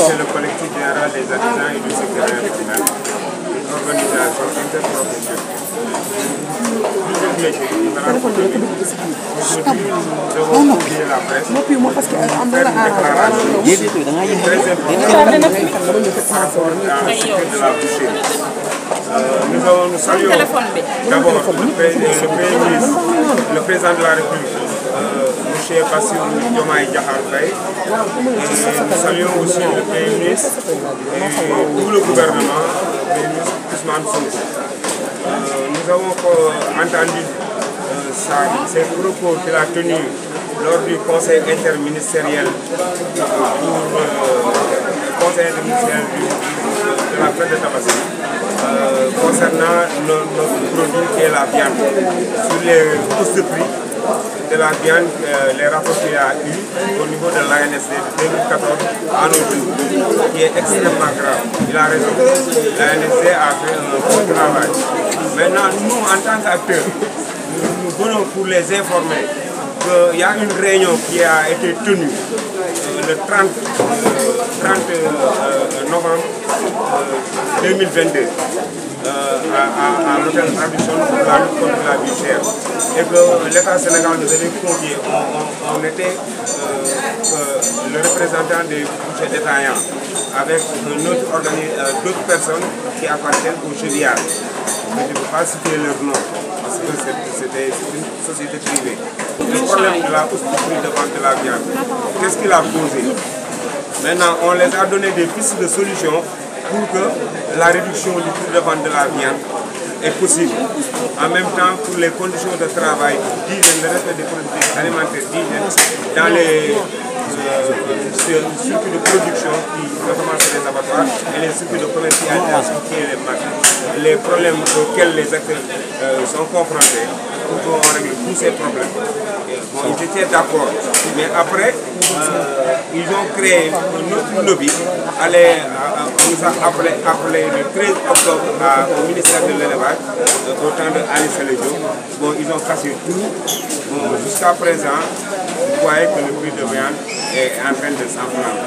c'est le collectif général des artisans et du secteur informel, une organisation interprofessionnelle. Aujourd'hui, nous devons convier la presse pour faire une déclaration très importante par rapport à ce secteur de la boucherie. Nous saluons d'abord le président de la République, M. Bassirou Diomaye Diakhar Faye. Nous saluons aussi le Premier ministre et tout le gouvernement, le Premier ministre Ousmane Sonko. Nous avons entendu ces propos qu'il a tenus lors du conseil interministériel de la fête de Tabaski concernant notre produit qui est la viande. Sur les hausses de prix de la viande, les rapports qu'il a eu au niveau de l'ANSD de 2014 à nos jours, qui est extrêmement grave. Il a raison. L'ANSD a fait un bon travail. Maintenant, nous, en tant qu'acteurs, nous venons pour les informer qu'il y a une réunion qui a été tenue le 30 novembre 2022 à l'hôtel Radisson pour la lutte contre la vie chère. Et que l'État sénégal nous avait conviés. On était le représentant des bouchers détaillants avec d'autres personnes qui appartiennent au chevillard. Je ne peux pas citer leur nom parce que c'était une société privée. Le problème de la hausse du prix de vente de la viande, qu'est-ce qu'il a posé? Maintenant, on les a donné des pistes de solutions pour que la réduction du prix de vente de la viande est possible. En même temps, pour les conditions de travail d'hygiène, le respect des produits alimentaires d'hygiène dans les circuits de production, notamment sur les abattoirs, et les circuits de commercialisation qui est les marchés, les problèmes auxquels les acteurs sont confrontés, pour qu'on règle tous ces problèmes. Bon, ils étaient d'accord, mais après, ils ont créé un autre lobby. On nous a appelé le 13 octobre au ministère de l'élevage, au temps de Alice Lejo. Bon, ils ont cassé tout. Bon, jusqu'à présent, vous voyez que le prix de viande est en train de s'enflammer.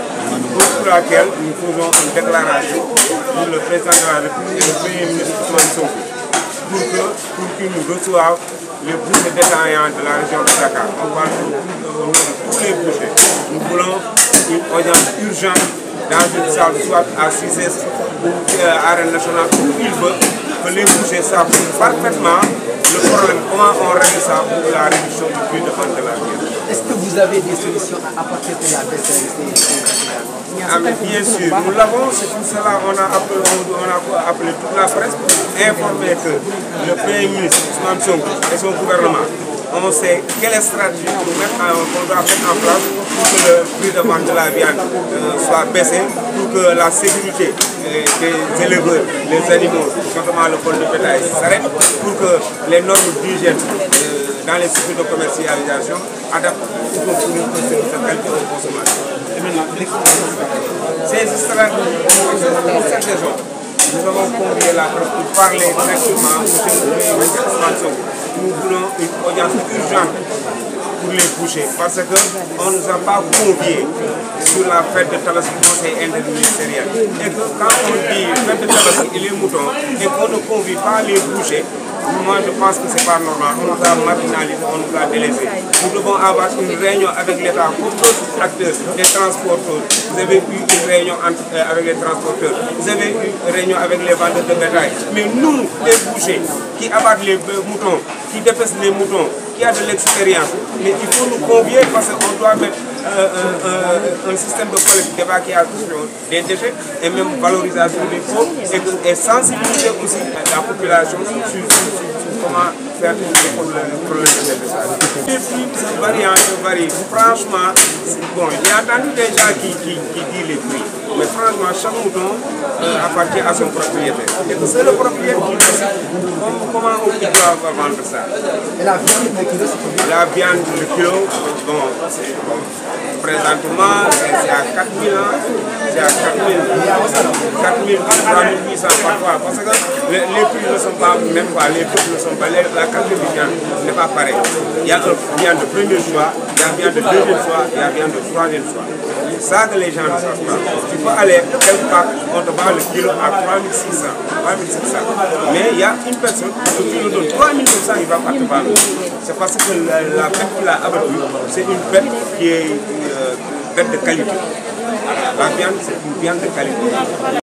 Pour laquelle nous faisons une déclaration pour le président de la République et le Premier ministre Ousmane Sonko pour qu'ils nous reçoivent les bouchers détaillants de la région de Dakar. On parle de tous les bouchers. Nous voulons une audience urgente dans une salle, soit à 6S ou à Arène nationale, où il veut que les bouchers savent parfaitement le problème, comment on règle ça pour la réduction du prix de vente de la viande. Est-ce que vous avez des solutions à apporter pour la baisse des bien sûr, nous l'avons, c'est pour cela qu'on a appelé toute la presse pour informer que le Premier ministre Ousmane Sonko et son gouvernement, on sait quelle stratégie qu'on doit mettre en place pour que le prix de vente de la viande soit baissé, pour que la sécurité des éleveurs, les animaux, notamment le pôle de bétail, s'arrête, pour que les normes d'hygiène dans les circuits de commercialisation adaptent pour une de qualité aux consommateurs. C'est pour cette raison, nous avons convié la presse pour parler directement au Ousmane. Nous voulons une audience urgente pour les bouchers parce qu'on ne nous a pas conviés sur la fête de Tabaski conseil interministériel. Et que quand on dit fête de Tabaski et les moutons et qu'on ne convie pas les bouchers, moi je pense que ce n'est pas normal. On nous a marginalisé, on nous a délaissé. Nous devons avoir une réunion avec l'État pour d'autres acteurs, les transporteurs. Vous avez eu une réunion avec les transporteurs. Vous avez eu une réunion avec les vendeurs de bétail. Mais nous, les bouchers, qui abattent les moutons, qui dépecent les moutons, qui a de l'expérience, mais il faut nous convier parce qu'on doit mettre un système de collecte d'évacuation des déchets et même valorisation des eaux et sensibiliser aussi la population sur comment faire pour le problème de dépeçage. Les prix varient. Franchement, bon, j'ai entendu des gens qui disent les prix, mais franchement, chaque mouton appartient à son propriétaire. Et c'est le propriétaire qui décide comment on doit vendre ça. Et la viande, le kilo, c'est combien? La viande, le kilo, bon, présentement, c'est à 4 000 ans, c'est à 4 000, 3 800 parfois, parce que les prix ne sont pas même pas, les prix ne sont pas, la qualité de viande n'est pas pareille. Il y a une viande de premier choix, il y a une viande de deuxième choix, il y a une viande de troisième choix. C'est ça que les gens ne savent pas. Tu peux aller quelque part, on te vend le kilo à 3600, 3700. Mais il y a une personne, le kilo de 3900, il va pas te vendre. C'est parce que la bête qu'il a abattue, c'est une bête qui est une bête de qualité. La viande, c'est une viande de qualité.